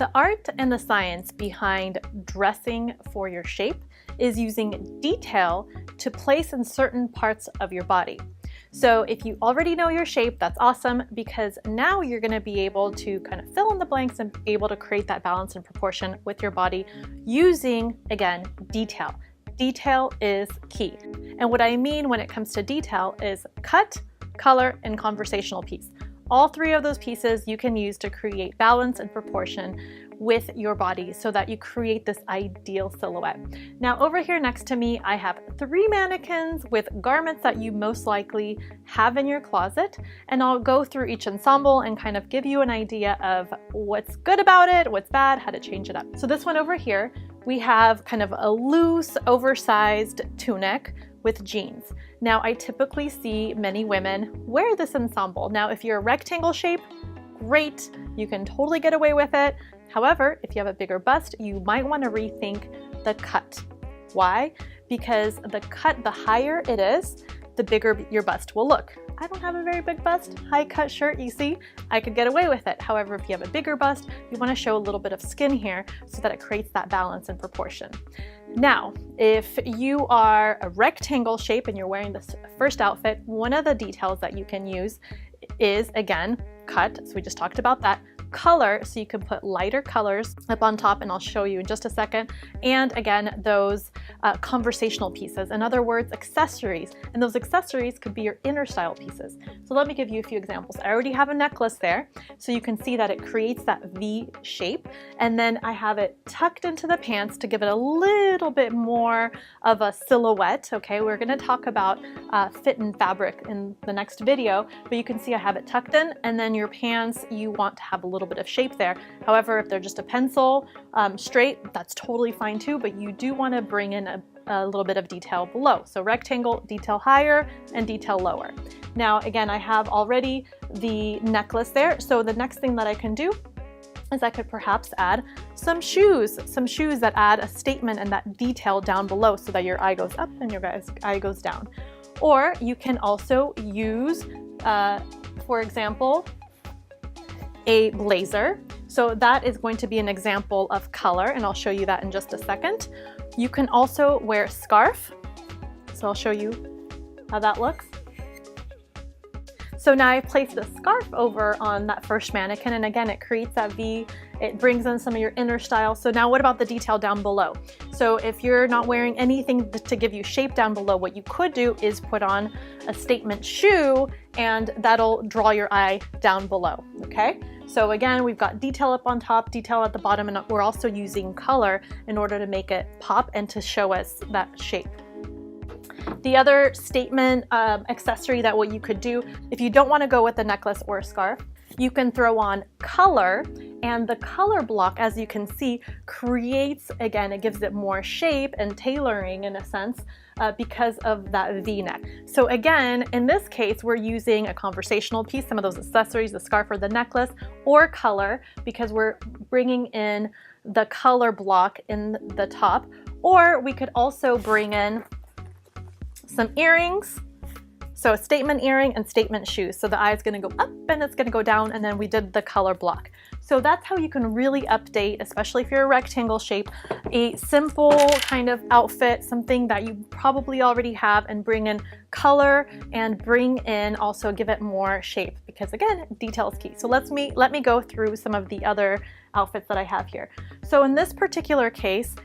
The art and the science behind dressing for your shape is using detail to place in certain parts of your body. So if you already know your shape, that's awesome, because now you're going to be able to kind of fill in the blanks and be able to create that balance and proportion with your body using, again, detail. Detail is key. And what I mean when it comes to detail is cut, color, and conversational piece. All three of those pieces you can use to create balance and proportion with your body so that you create this ideal silhouette. Now over here next to me, I have 3 mannequins with garments that you most likely have in your closet, and I'll go through each ensemble and kind of give you an idea of what's good about it, what's bad, how to change it up. So this one over here, we have kind of a loose, oversized tunic with jeans. Now I typically see many women wear this ensemble. Now if you're a rectangle shape, great, you can totally get away with it. However, if you have a bigger bust, you might want to rethink the cut. Why? Because the cut, the higher it is, the bigger your bust will look. I don't have a very big bust, high cut shirt, you see, I could get away with it. However, if you have a bigger bust, you want to show a little bit of skin here so that it creates that balance and proportion. Now, if you are a rectangle shape and you're wearing this first outfit, one of the details that you can use is, again, cut, so we just talked about that. Color, so you can put lighter colors up on top, and I'll show you in just a second. And again, those conversational pieces, in other words, accessories, and those accessories could be your inner style pieces. So let me give you a few examples. I already have a necklace there, so you can see that it creates that V shape, and then I have it tucked into the pants to give it a little bit more of a silhouette. Okay, we're going to talk about fit and fabric in the next video, but you can see I have it tucked in, and then your pants, you want to have a little bit of shape there. However, if they're just a pencil straight, that's totally fine too, but you do want to bring in a little bit of detail below. So rectangle, detail higher, and detail lower. Now again, I have already the necklace there, so the next thing that I can do is I could perhaps add some shoes that add a statement and that detail down below so that your eye goes up and your eye goes down. Or you can also use, for example, a blazer. So that is going to be an example of color, and I'll show you that in just a second. You can also wear a scarf. So I'll show you how that looks. So now I placed the scarf over on that first mannequin, and again, it creates that V. It brings in some of your inner style. So now what about the detail down below? So if you're not wearing anything to give you shape down below, what you could do is put on a statement shoe, and that'll draw your eye down below, okay? So again, we've got detail up on top, detail at the bottom, and we're also using color in order to make it pop and to show us that shape. The other statement accessory that what you could do, if you don't want to go with a necklace or a scarf, you can throw on color, and the color block, as you can see, creates, again, it gives it more shape and tailoring in a sense because of that V-neck. So again, in this case, we're using a conversational piece, some of those accessories, the scarf or the necklace, or color, because we're bringing in the color block in the top. Or we could also bring in some earrings. So a statement earring and statement shoes. So the eye is going to go up and it's going to go down, and then we did the color block. So that's how you can really update, especially if you're a rectangle shape, a simple kind of outfit, something that you probably already have, and bring in color and bring in also give it more shape, because again, detail is key. So let me go through some of the other outfits that I have here. So in this particular case,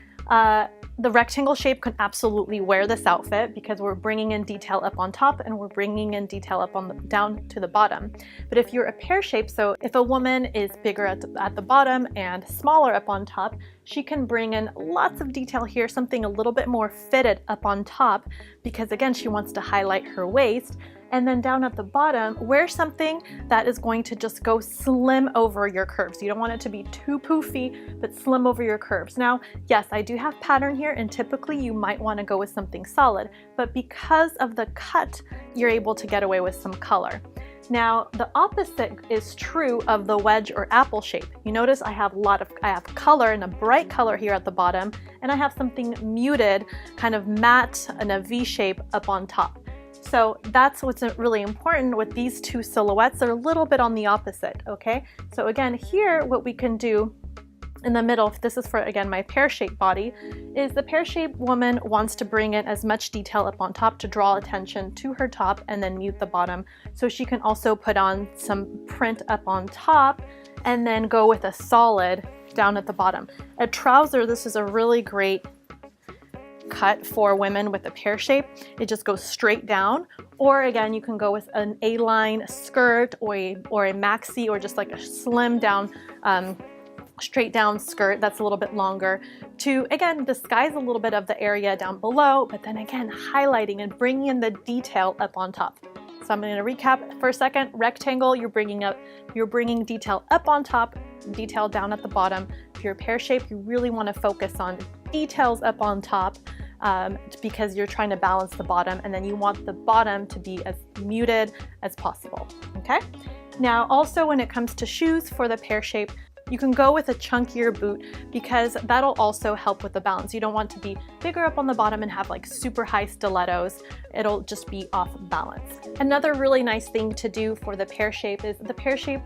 the rectangle shape can absolutely wear this outfit because we're bringing in detail up on top and we're bringing in detail up on down to the bottom. But if you're a pear shape, so if a woman is bigger at the bottom and smaller up on top, she can bring in lots of detail here, something a little bit more fitted up on top, because again, she wants to highlight her waist. And then down at the bottom, wear something that is going to just go slim over your curves. You don't want it to be too poofy, but slim over your curves. Now, yes, I do have pattern here, and typically you might want to go with something solid, but because of the cut, you're able to get away with some color. Now, the opposite is true of the wedge or apple shape. You notice I have color and a bright color here at the bottom, and I have something muted, kind of matte and a V shape up on top. So that's what's really important with these two silhouettes. They're a little bit on the opposite, okay? So again, here what we can do in the middle, this is for, again, my pear-shaped body, is the pear-shaped woman wants to bring in as much detail up on top to draw attention to her top and then mute the bottom. So she can also put on some print up on top and then go with a solid down at the bottom. A trouser, this is a really great cut for women with a pear shape. It just goes straight down. Or again, you can go with an A-line skirt or a maxi, or just like a slim down straight down skirt that's a little bit longer to, again, disguise a little bit of the area down below, but then again, highlighting and bringing in the detail up on top. So I'm going to recap for a second. Rectangle, you're bringing detail up on top, detail down at the bottom. If you're pear shape, you really want to focus on details up on top because you're trying to balance the bottom, and then you want the bottom to be as muted as possible. Okay. Now, also when it comes to shoes for the pear shape, you can go with a chunkier boot because that'll also help with the balance. You don't want to be bigger up on the bottom and have like super high stilettos. It'll just be off balance. Another really nice thing to do for the pear shape is the pear shape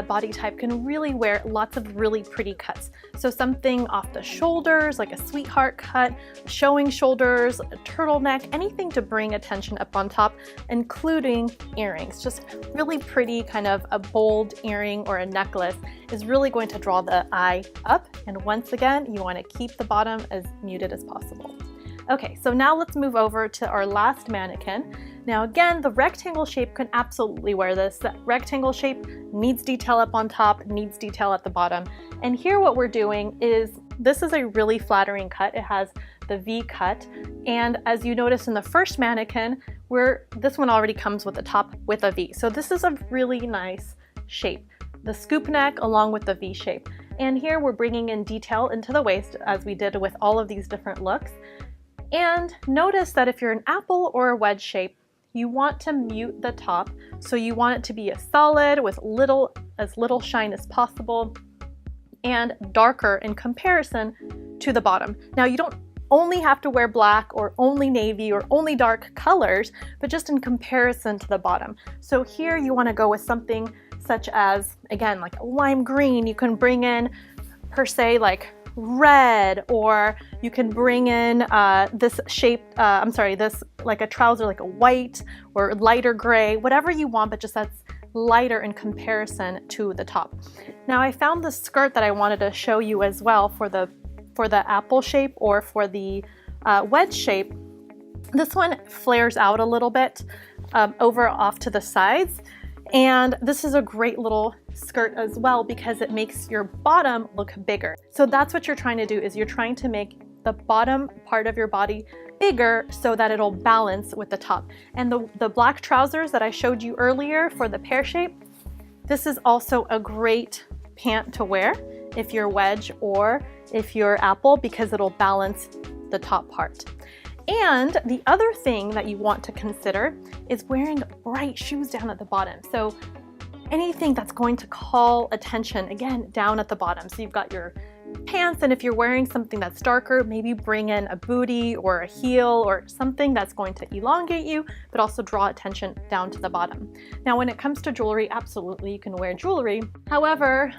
body type can really wear lots of really pretty cuts. So something off the shoulders, like a sweetheart cut, showing shoulders, a turtleneck, anything to bring attention up on top, including earrings. Just really pretty, kind of a bold earring or a necklace is really going to draw the eye up. And once again, you want to keep the bottom as muted as possible. Okay, so now let's move over to our last mannequin. Now again, the rectangle shape can absolutely wear this. That rectangle shape needs detail up on top, needs detail at the bottom. And here what we're doing is, this is a really flattering cut. It has the V cut. And as you notice in the first mannequin, this one already comes with the top with a V. So this is a really nice shape. The scoop neck along with the V shape. And here we're bringing in detail into the waist as we did with all of these different looks. And notice that if you're an apple or a wedge shape, you want to mute the top. So you want it to be a solid with as little shine as possible and darker in comparison to the bottom. Now you don't only have to wear black or only navy or only dark colors, but just in comparison to the bottom. So here you want to go with something such as, again, like a lime green. You can bring in per se like red, or you can bring in this shape, this like a trouser, like a white or lighter gray, whatever you want, but just that's lighter in comparison to the top. Now I found the skirt that I wanted to show you as well for the apple shape or for the wedge shape. This one flares out a little bit over off to the sides. And this is a great little skirt as well because it makes your bottom look bigger. So that's what you're trying to do, is you're trying to make the bottom part of your body bigger so that it'll balance with the top. And the black trousers that I showed you earlier for the pear shape, this is also a great pant to wear if you're wedge or if you're apple, because it'll balance the top part. And the other thing that you want to consider is wearing bright shoes down at the bottom. So anything that's going to call attention, again, down at the bottom. So you've got your pants, and if you're wearing something that's darker, maybe bring in a bootie or a heel or something that's going to elongate you, but also draw attention down to the bottom. Now, when it comes to jewelry, absolutely you can wear jewelry. However,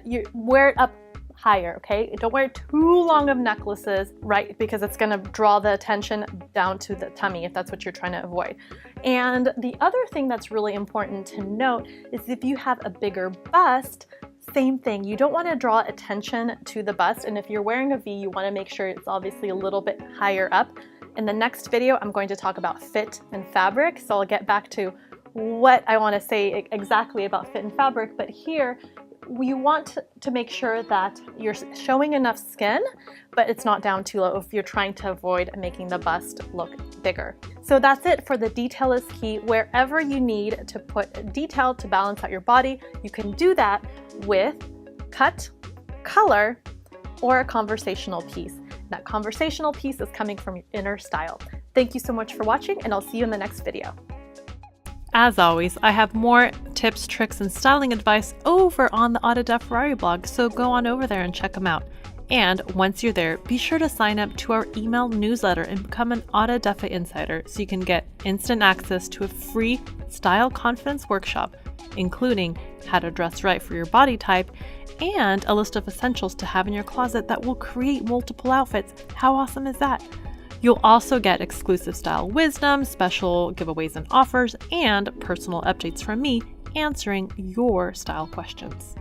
you wear it up higher, okay? Don't wear too long of necklaces, right? Because it's gonna draw the attention down to the tummy if that's what you're trying to avoid. And the other thing that's really important to note is if you have a bigger bust, same thing. You don't want to draw attention to the bust. And if you're wearing a V, you want to make sure it's obviously a little bit higher up. In the next video, I'm going to talk about fit and fabric. So I'll get back to what I want to say exactly about fit and fabric. But here, we want to make sure that you're showing enough skin, but it's not down too low if you're trying to avoid making the bust look bigger. So that's it for the detail is key. Wherever you need to put detail to balance out your body, you can do that with cut, color, or a conversational piece. That conversational piece is coming from your inner style. Thank you so much for watching, and I'll see you in the next video. As always, I have more tips, tricks, and styling advice over on the Autodef Ferrari blog, so go on over there and check them out. And once you're there, be sure to sign up to our email newsletter and become an Autodefa Insider so you can get instant access to a free style confidence workshop including how to dress right for your body type and a list of essentials to have in your closet that will create multiple outfits. How awesome is that? You'll also get exclusive style wisdom, special giveaways and offers, and personal updates from me answering your style questions.